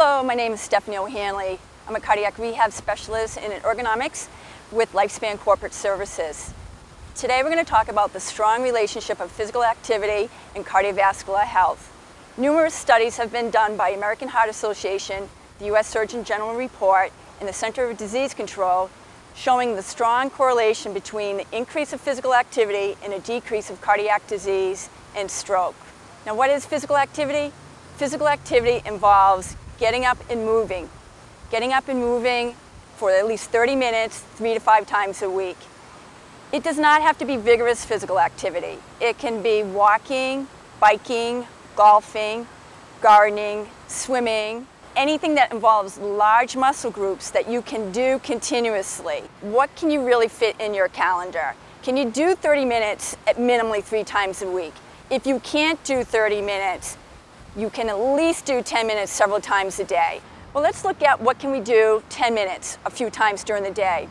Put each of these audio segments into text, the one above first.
Hello, my name is Stephanie O'Hanley. I'm a cardiac rehab specialist in ergonomics with Lifespan Corporate Services. Today we're going to talk about the strong relationship of physical activity and cardiovascular health. Numerous studies have been done by American Heart Association, the U.S. Surgeon General Report, and the Center for Disease Control showing the strong correlation between the increase of physical activity and a decrease of cardiac disease and stroke. Now, what is physical activity? Physical activity involves getting up and moving. Getting up and moving for at least 30 minutes, 3 to 5 times a week. It does not have to be vigorous physical activity. It can be walking, biking, golfing, gardening, swimming, anything that involves large muscle groups that you can do continuously. What can you really fit in your calendar? Can you do 30 minutes at minimally 3 times a week? If you can't do 30 minutes, you can at least do 10 minutes several times a day. Well, let's look at what can we do 10 minutes a few times during the day.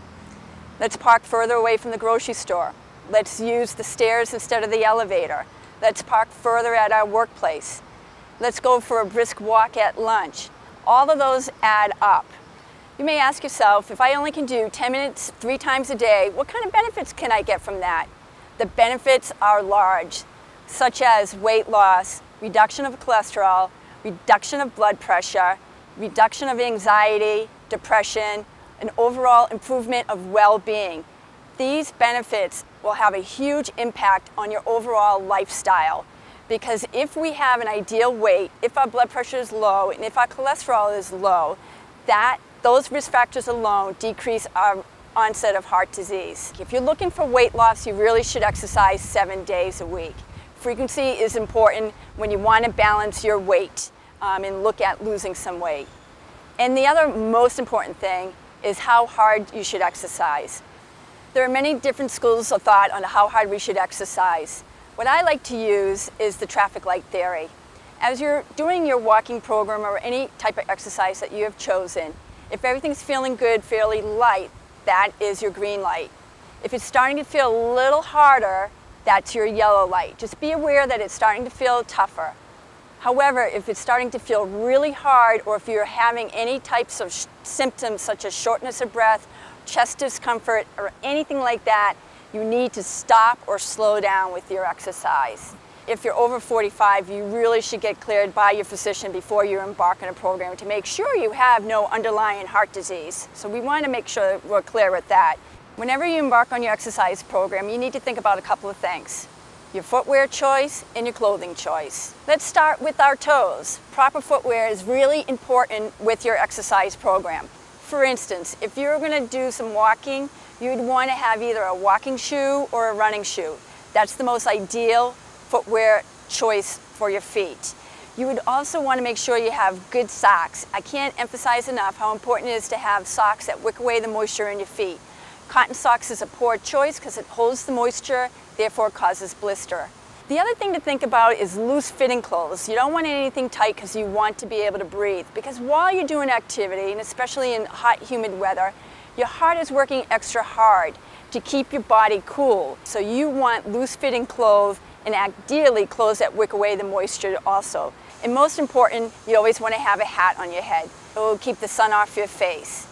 Let's park further away from the grocery store. Let's use the stairs instead of the elevator. Let's park further at our workplace. Let's go for a brisk walk at lunch. All of those add up. You may ask yourself, if I only can do 10 minutes 3 times a day, what kind of benefits can I get from that? The benefits are large, such as weight loss, reduction of cholesterol, reduction of blood pressure, reduction of anxiety, depression, and overall improvement of well-being. These benefits will have a huge impact on your overall lifestyle, because if we have an ideal weight, if our blood pressure is low, and if our cholesterol is low, those risk factors alone decrease our onset of heart disease. If you're looking for weight loss, you really should exercise 7 days a week. Frequency is important when you want to balance your weight and look at losing some weight. And the other most important thing is how hard you should exercise. There are many different schools of thought on how hard we should exercise. What I like to use is the traffic light theory. As you're doing your walking program or any type of exercise that you have chosen, if everything's feeling good, fairly light, that is your green light. If it's starting to feel a little harder, that's your yellow light. Just be aware that it's starting to feel tougher. However, if it's starting to feel really hard, or if you're having any types of symptoms such as shortness of breath, chest discomfort, or anything like that, you need to stop or slow down with your exercise. If you're over 45, you really should get cleared by your physician before you embark on a program to make sure you have no underlying heart disease. So we want to make sure that we're clear with that. Whenever you embark on your exercise program, you need to think about a couple of things. Your footwear choice and your clothing choice. Let's start with our toes. Proper footwear is really important with your exercise program. For instance, if you're going to do some walking, you'd want to have either a walking shoe or a running shoe. That's the most ideal footwear choice for your feet. You would also want to make sure you have good socks. I can't emphasize enough how important it is to have socks that wick away the moisture in your feet. Cotton socks is a poor choice because it holds the moisture, therefore causes blister. The other thing to think about is loose fitting clothes. You don't want anything tight because you want to be able to breathe. Because while you're doing activity, and especially in hot, humid weather, your heart is working extra hard to keep your body cool. So you want loose fitting clothes, and ideally clothes that wick away the moisture also. And most important, you always want to have a hat on your head. It will keep the sun off your face.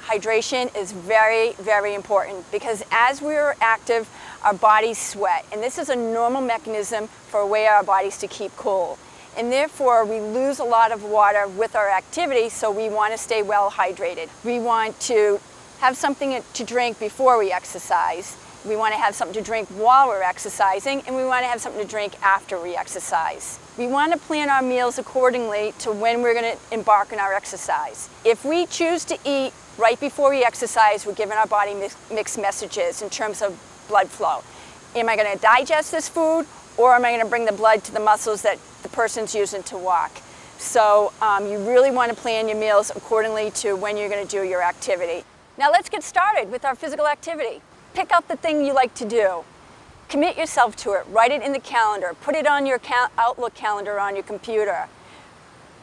Hydration is very, very important, because as we're active, our bodies sweat, and this is a normal mechanism for a way our bodies to keep cool. And therefore, we lose a lot of water with our activity, so we want to stay well hydrated. We want to have something to drink before we exercise. We want to have something to drink while we're exercising, and we want to have something to drink after we exercise. We want to plan our meals accordingly to when we're going to embark on our exercise. If we choose to eat right before we exercise, we're giving our body mixed messages in terms of blood flow. Am I going to digest this food, or am I going to bring the blood to the muscles that the person's using to walk? So you really want to plan your meals accordingly to when you're going to do your activity. Now let's get started with our physical activity. Pick out the thing you like to do. Commit yourself to it. Write it in the calendar. Put it on your Outlook calendar on your computer.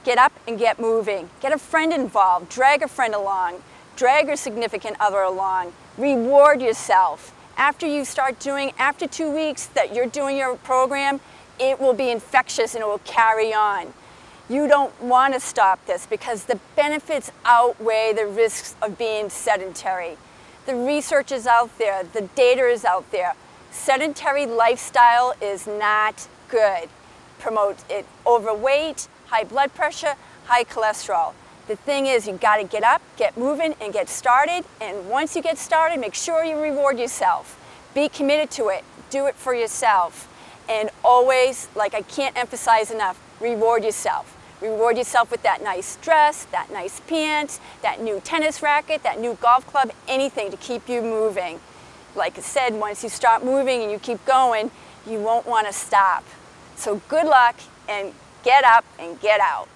Get up and get moving. Get a friend involved. Drag a friend along. Drag your significant other along. Reward yourself. After 2 weeks that you're doing your program, it will be infectious and it will carry on. You don't want to stop this because the benefits outweigh the risks of being sedentary. The research is out there, the data is out there. Sedentary lifestyle is not good. Promotes overweight, high blood pressure, high cholesterol. The thing is, you got to get up, get moving, and get started. And once you get started, make sure you reward yourself. Be committed to it. Do it for yourself. And always, like I can't emphasize enough, reward yourself. Reward yourself with that nice dress, that nice pants, that new tennis racket, that new golf club, anything to keep you moving. Like I said, once you start moving and you keep going, you won't want to stop. So good luck and get up and get out.